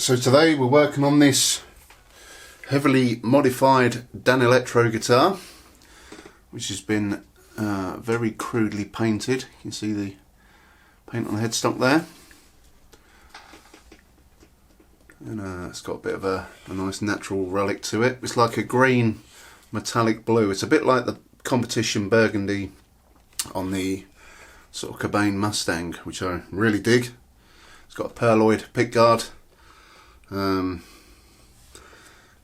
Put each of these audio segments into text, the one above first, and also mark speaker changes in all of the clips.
Speaker 1: So today we're working on this heavily modified Danelectro guitar, which has been very crudely painted. You can see the paint on the headstock there, and it's got a bit of a nice natural relic to it. It's like a green metallic blue. It's a bit like the competition burgundy on the sort of Cobain Mustang, which I really dig. It's got a perloid pickguard.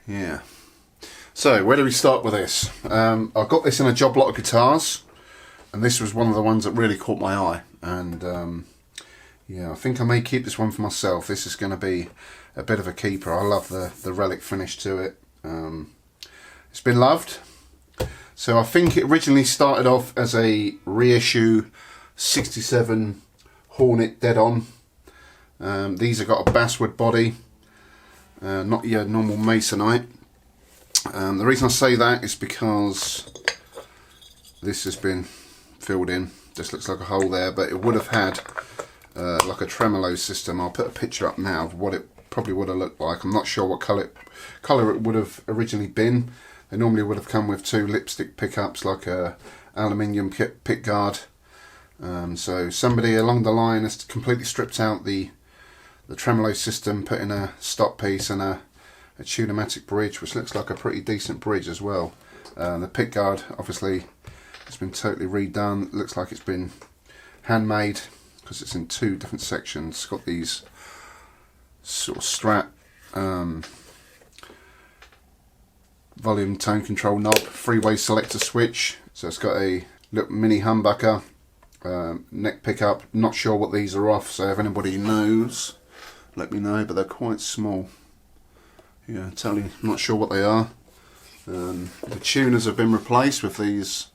Speaker 1: Yeah. So where do we start with this? I got this in a job lot of guitars, and this was one of the ones that really caught my eye. And yeah, I think I may keep this one for myself. This is going to be a bit of a keeper. I love the relic finish to it. It's been loved. So I think it originally started off as a reissue 67 Hornet dead-on. These have got a basswood body, not your normal masonite. The reason I say that is because this has been filled in. Just looks like a hole there, but it would have had like a tremolo system. I'll put a picture up now of what it probably would have looked like. I'm not sure what colour it would have originally been. They normally would have come with two lipstick pickups, like a aluminium pick guard. So somebody along the line has completely stripped out the tremolo system, put in a stop piece and a tunematic bridge, which looks like a pretty decent bridge as well. The pick guard obviously has been totally redone. It looks like it's been handmade because it's in two different sections. It's got these sort of Strat volume tone control knob, freeway selector switch. So it's got a little mini humbucker, neck pickup. Not sure what these are off, so if anybody knows, let me know, but they're quite small. Yeah, totally not sure what they are. The tuners have been replaced with these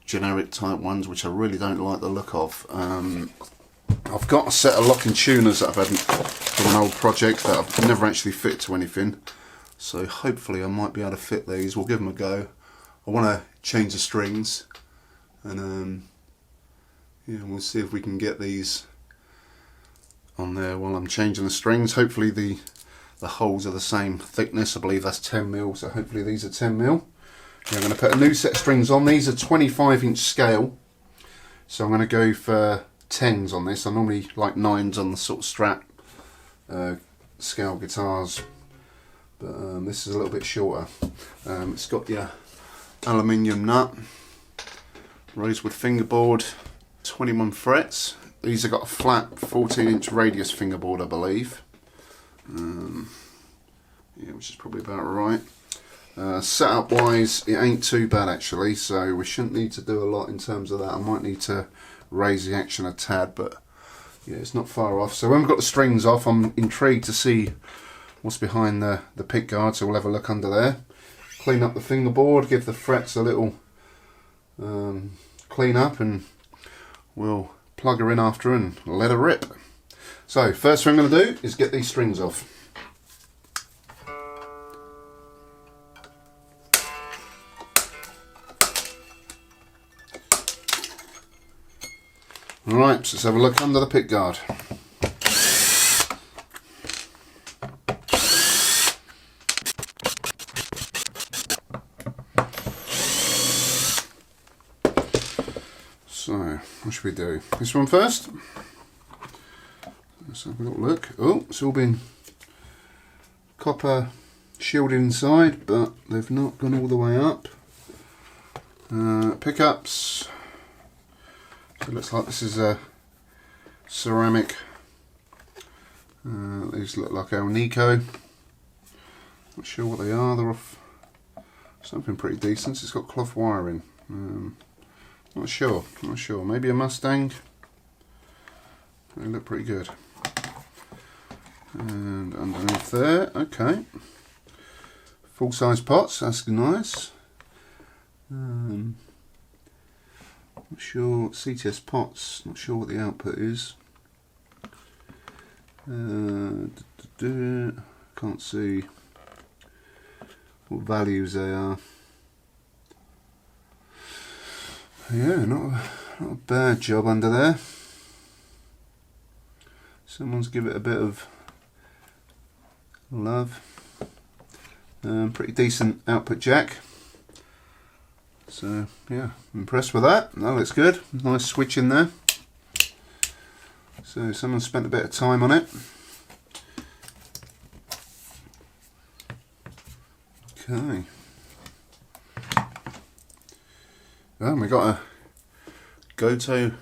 Speaker 1: generic type ones, which I really don't like the look of. I've got a set of locking tuners that I've had from an old project that I've never actually fit to anything, so hopefully I might be able to fit these. We'll give them a go. I want to change the strings, and yeah, we'll see if we can get these on there while I'm changing the strings. Hopefully the holes are the same thickness. I believe that's 10mm, so hopefully these are 10mm. I'm going to put a new set of strings on. These are 25-inch scale, so I'm going to go for 10s on this. I normally like 9s on the sort of Strat scale guitars, but this is a little bit shorter. It's got the aluminium nut, rosewood fingerboard, 21 frets. These have got a flat 14-inch radius fingerboard, I believe. Yeah, which is probably about right. Setup wise, it ain't too bad actually, so we shouldn't need to do a lot in terms of that. I might need to raise the action a tad, but yeah, it's not far off. So when we've got the strings off, I'm intrigued to see what's behind the pick guard, so we'll have a look under there. Clean up the fingerboard, give the frets a little clean up, and we'll plug her in after and let her rip. So first thing I'm going to do is get these strings off. Alright, so let's have a look under the pick guard. So, what should we do? This one first? Let's have a little look. Oh, it's all been copper shielded inside, but they've not gone all the way up. Pickups. So it looks like this is a ceramic. These look like El Nico. Not sure what they are. They're off something pretty decent. It's got cloth wiring. Not sure. Maybe a Mustang. They look pretty good. And underneath there, okay. Full size pots, that's nice. Not sure, CTS pots, not sure what the output is. Can't see what values they are. Yeah, not a bad job under there. Someone's give it a bit of Love. Pretty decent output jack. So yeah, impressed with that. That looks good. Nice switch in there. So someone spent a bit of time on it. Okay. Oh, we got a Goto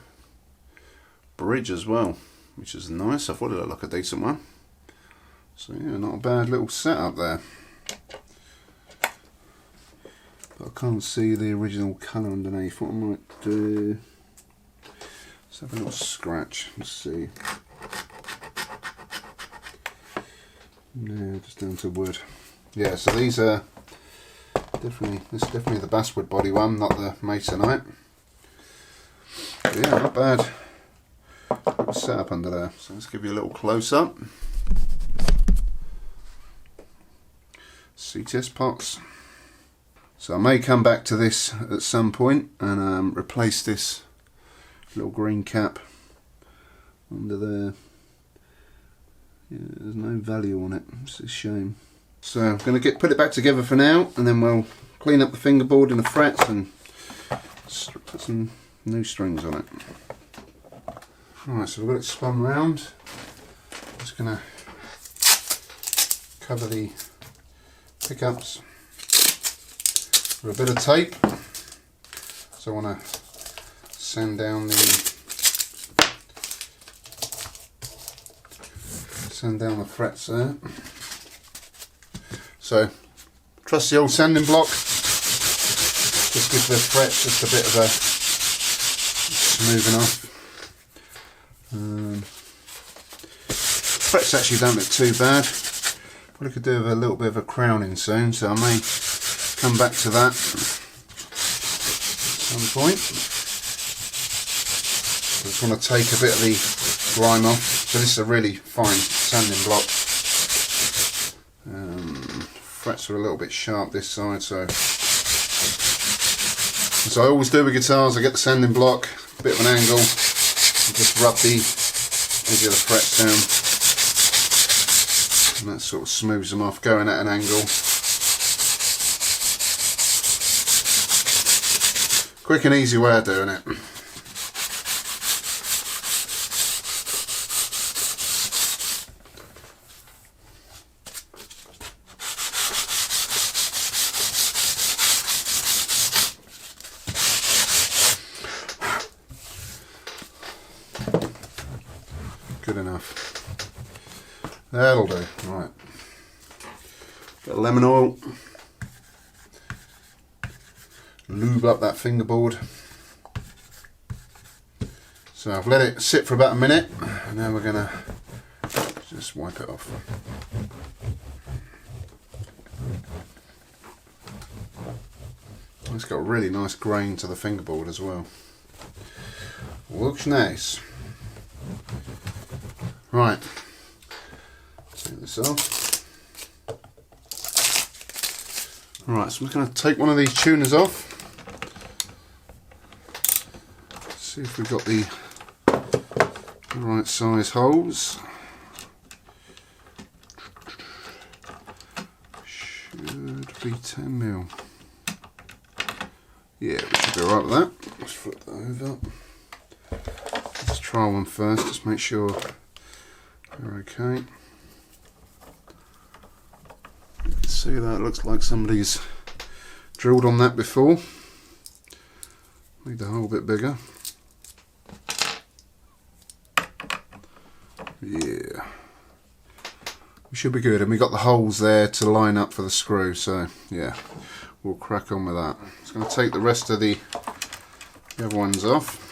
Speaker 1: bridge as well, which is nice. I thought it looked like a decent one. So yeah, not a bad little setup there. But I can't see the original colour underneath. What I might do, let's have a little scratch and see. No, just down to wood. Yeah, so these are definitely, this is definitely the basswood body one, not the masonite. But yeah, not bad. Little setup under there. So let's give you a little close up. CTS pots. So I may come back to this at some point and replace this little green cap under there. Yeah, there's no value on it, it's a shame. So I'm going to put it back together for now, and then we'll clean up the fingerboard and the frets and put some new strings on it. Alright, so we've got it spun round. Just going to cover the pickups with a bit of tape. So I want to sand down the frets there. So trusty old sanding block, just gives the frets just a bit of a smoothing off. Frets actually don't look too bad. Probably could do with a little bit of a crowning soon, so I may come back to that at some point. I just want to take a bit of the grime off. So this is a really fine sanding block. Frets are a little bit sharp this side, so as I always do with guitars, I get the sanding block, a bit of an angle, and just rub the edge of the frets down, and that sort of smooths them off, going at an angle. Quick and easy way of doing it. Good enough. That'll do. Right. Bit of lemon oil. Lube up that fingerboard. So I've let it sit for about a minute, and now we're gonna just wipe it off. It's got a really nice grain to the fingerboard as well. Looks nice. Right, take this off. Right, so I'm going to take one of these tuners off. See if we've got the right size holes. Should be 10mm. Yeah, we should be alright with that. Let's flip that over. Let's try one first, just make sure they're okay. You can see that it looks like somebody's drilled on that before. Made the hole a bit bigger. Yeah, we should be good, and we got the holes there to line up for the screw, so yeah, we'll crack on with that. Just going to take the rest of the other ones off.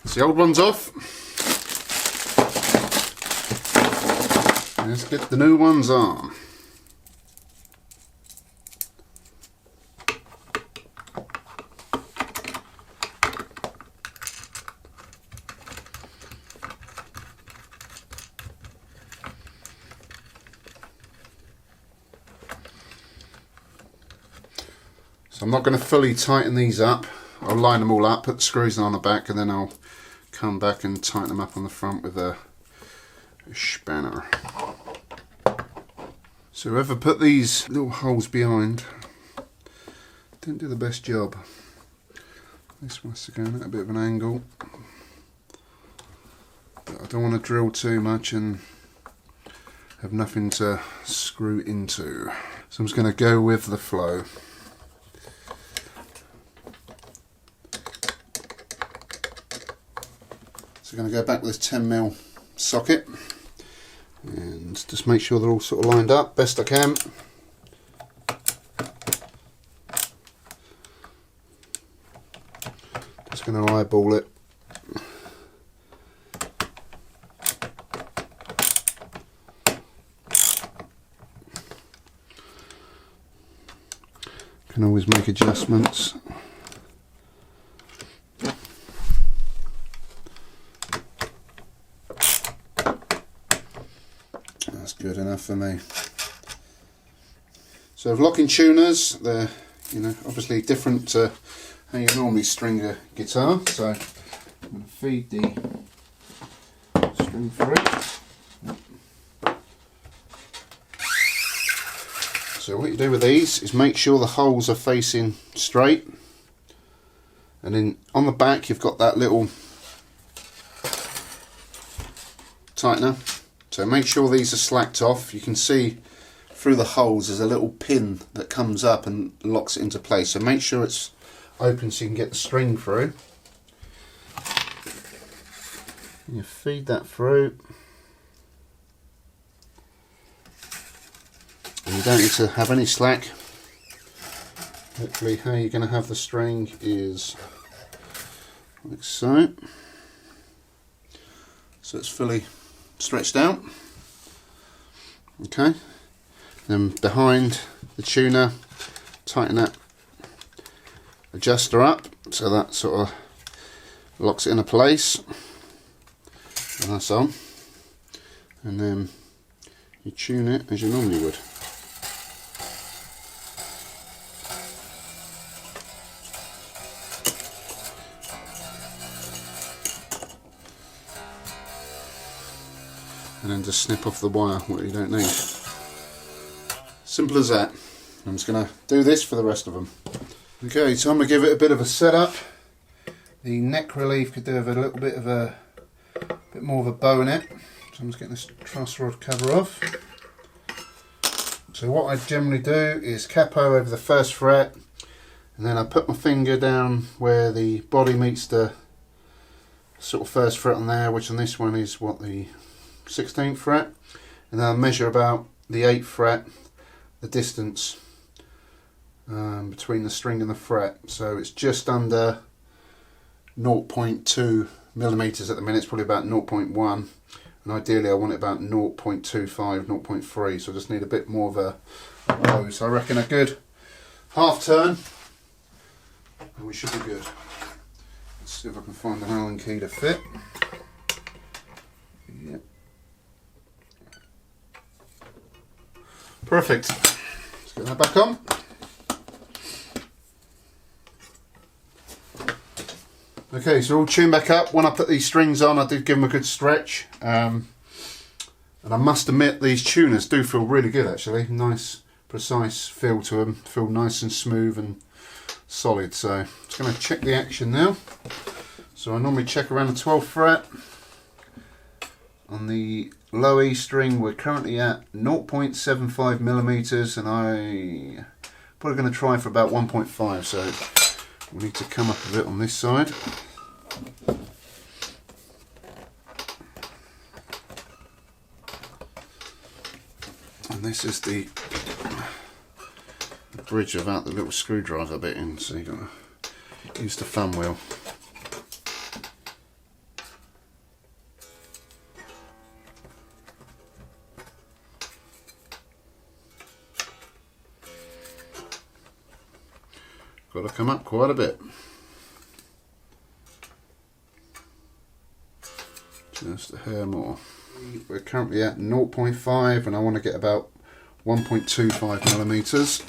Speaker 1: It's the old ones off. Let's get the new ones on. So I'm not going to fully tighten these up. I'll line them all up, put the screws on the back, and then I'll come back and tighten them up on the front with a spanner. So whoever put these little holes behind didn't do the best job. This must have gone at a bit of an angle. But I don't want to drill too much and have nothing to screw into. So I'm just going to go with the flow. So I'm going to go back with this 10mm socket and just make sure they're all sort of lined up best I can. Just going to eyeball it. Can always make adjustments. That's good enough for me. So locking tuners, they're obviously different to how you normally string a guitar. So I'm going to feed the string through. So what you do with these is make sure the holes are facing straight, and then on the back you've got that little tightener. So make sure these are slacked off. You can see through the holes there's a little pin that comes up and locks it into place. So make sure it's open so you can get the string through. And you feed that through. And you don't need to have any slack. Hopefully how you're going to have the string is like so. So it's fully stretched out. Okay. Then behind the tuner, tighten that adjuster up so that sort of locks it into place. And that's on. And then you tune it as you normally would. And then just snip off the wire what you don't need. Simple as that. I'm just going to do this for the rest of them. Okay, so I'm going to give it a bit of a setup. The neck relief could do with a little bit of a bit more of a bow in it. So I'm just getting this truss rod cover off. So what I generally do is capo over the first fret, and then I put my finger down where the body meets the sort of first fret on there, which on this one is what, the 16th fret, and then I measure about the 8th fret, the distance between the string and the fret. So it's just under 0.2 millimeters at the minute. It's probably about 0.1, and ideally I want it about 0.25, 0.3, so I just need a bit more of a bow. So I reckon a good half turn and we should be good. Let's see if I can find an Allen key to fit. Yep. Perfect. Let's get that back on. Okay, so all tuned back up. When I put these strings on, I did give them a good stretch. And I must admit, these tuners do feel really good actually. Nice, precise feel to them. Feel nice and smooth and solid. So I'm just going to check the action now. So I normally check around the 12th fret. On the low E string we're currently at 0.75 millimeters, and I'm probably going to try for about 1.5, so we need to come up a bit on this side. And this is the bridge without the little screwdriver bit in, so you've got to use the thumb wheel. Got to come up quite a bit. Just a hair more. We're currently at 0.5 and I want to get about 1.25 millimeters.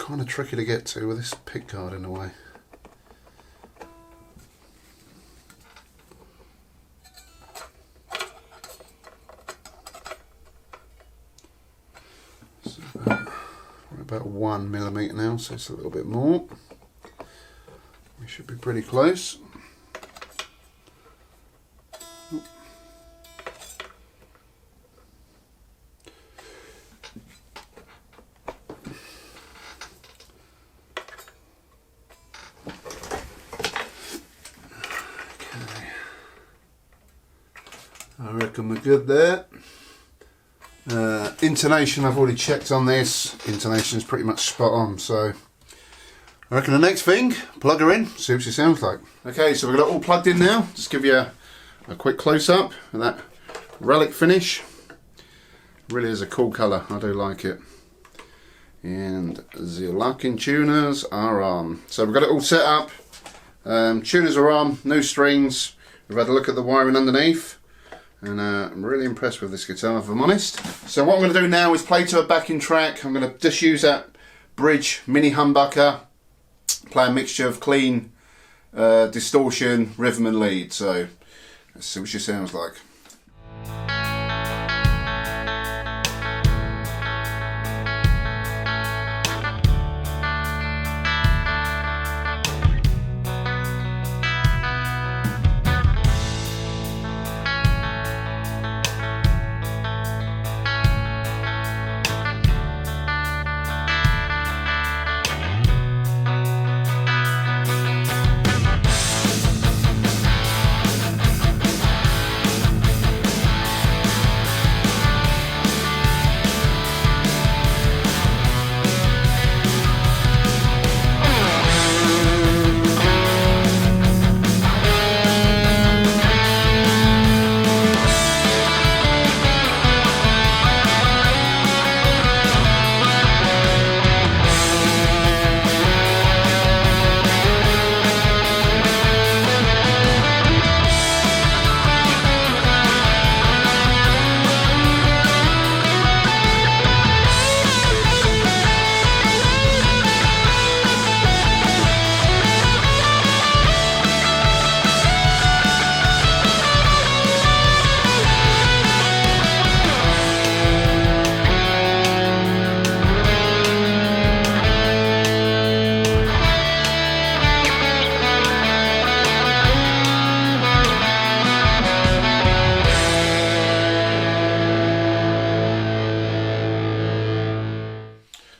Speaker 1: kind of tricky to get to with this pick guard in the way. So we're about 1 millimetre now, so it's a little bit more. We should be pretty close. I reckon we're good there. Intonation, I've already checked on this. Intonation is pretty much spot on, so I reckon the next thing, plug her in, see what she sounds like. Okay, so we've got it all plugged in now. Just give you a quick close-up of that relic finish. Really is a cool colour, I do like it. And the locking tuners are on. So we've got it all set up. Tuners are on, no strings. We've had a look at the wiring underneath. And I'm really impressed with this guitar, if I'm honest. So what I'm going to do now is play to a backing track. I'm going to just use that bridge mini humbucker, play a mixture of clean, distortion, rhythm and lead. So let's see what she sounds like.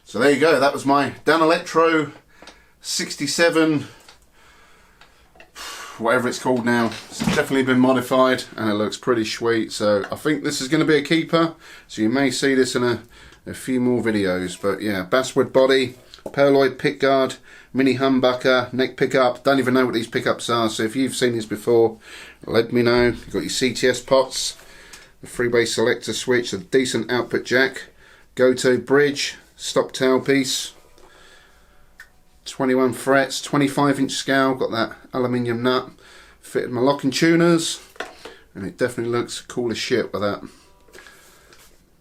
Speaker 1: So there you go, that was my Danelectro 67, whatever it's called now. It's definitely been modified and it looks pretty sweet. So I think this is going to be a keeper. So you may see this in a few more videos. But yeah, basswood body, perloid pickguard, mini humbucker, neck pickup. Don't even know what these pickups are. So if you've seen these before, let me know. You've got your CTS pots, the freeway selector switch, a decent output jack, go-to bridge, stop tailpiece, 21 frets, 25-inch scale, got that aluminium nut, fitted my locking tuners, and it definitely looks cool as shit with that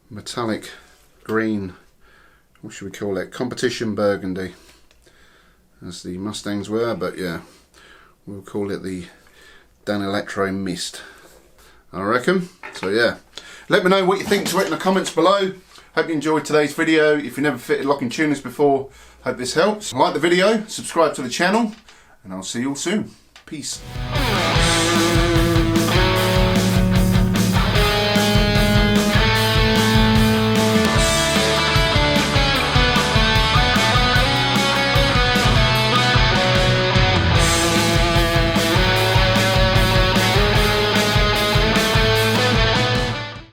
Speaker 1: metallic green, what should we call it, competition burgundy, as the Mustangs were, but yeah, we'll call it the Danelectro Mist, I reckon. So yeah, let me know what you think to it in the comments below. Hope you enjoyed today's video. If you've never fitted locking tuners before, hope this helps. Like the video, subscribe to the channel, and I'll see you all soon. Peace.